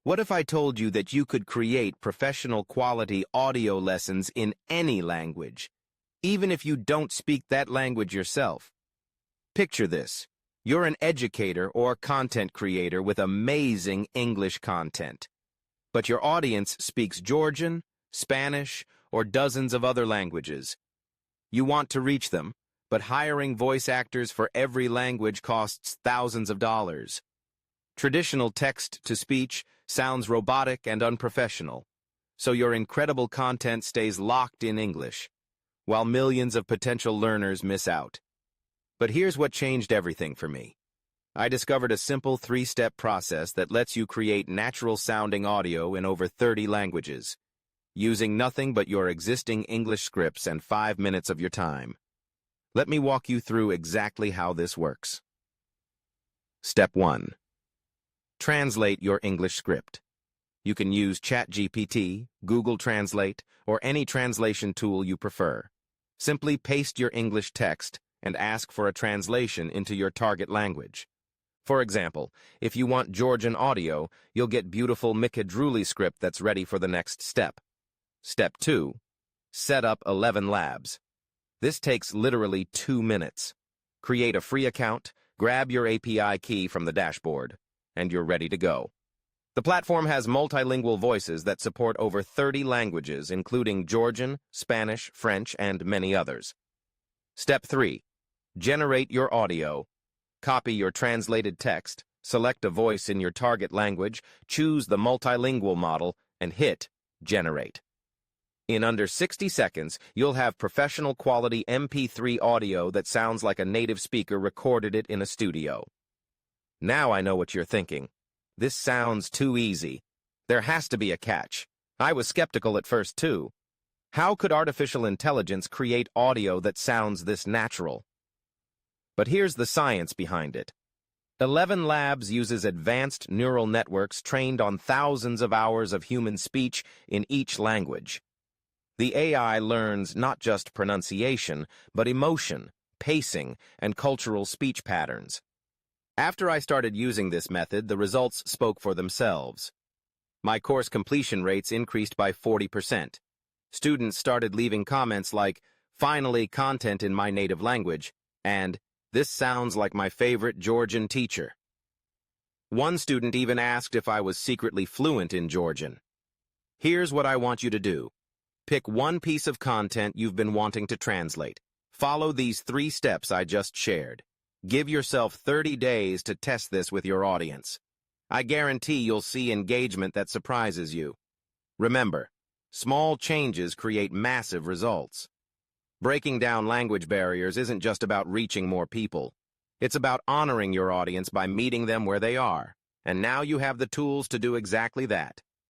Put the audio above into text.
What if I told you that you could create professional quality audio lessons in any language, even if you don't speak that language yourself? Picture this. You're an educator or content creator with amazing English content, but your audience speaks Georgian, Spanish, or dozens of other languages. You want to reach them, but hiring voice actors for every language costs thousands of dollars. Traditional text-to-speech sounds robotic and unprofessional, so your incredible content stays locked in English, while millions of potential learners miss out. But here's what changed everything for me. I discovered a simple 3-step process that lets you create natural-sounding audio in over 30 languages, using nothing but your existing English scripts and 5 minutes of your time. Let me walk you through exactly how this works. Step 1. Translate your English script. You can use ChatGPT, Google Translate, or any translation tool you prefer. Simply paste your English text and ask for a translation into your target language. For example, if you want Georgian audio, you'll get beautiful Mikadruli script that's ready for the next step. Step 2. Set up ElevenLabs. This takes literally 2 minutes. Create a free account, grab your API key from the dashboard, and you're ready to go. The platform has multilingual voices that support over 30 languages, including Georgian, Spanish, French, and many others. Step 3. Generate your audio. Copy your translated text, select a voice in your target language, choose the multilingual model, and hit Generate. In under 60 seconds, you'll have professional quality MP3 audio that sounds like a native speaker recorded it in a studio. Now I know what you're thinking. This sounds too easy. There has to be a catch. I was skeptical at first, too. How could artificial intelligence create audio that sounds this natural? But here's the science behind it. ElevenLabs uses advanced neural networks trained on thousands of hours of human speech in each language. The AI learns not just pronunciation, but emotion, pacing, and cultural speech patterns. After I started using this method, the results spoke for themselves. My course completion rates increased by 40%. Students started leaving comments like, "Finally, content in my native language," and "This sounds like my favorite Georgian teacher." One student even asked if I was secretly fluent in Georgian. Here's what I want you to do. Pick one piece of content you've been wanting to translate. Follow these 3 steps I just shared. Give yourself 30 days to test this with your audience. I guarantee you'll see engagement that surprises you. Remember, small changes create massive results. Breaking down language barriers isn't just about reaching more people. It's about honoring your audience by meeting them where they are. And now you have the tools to do exactly that.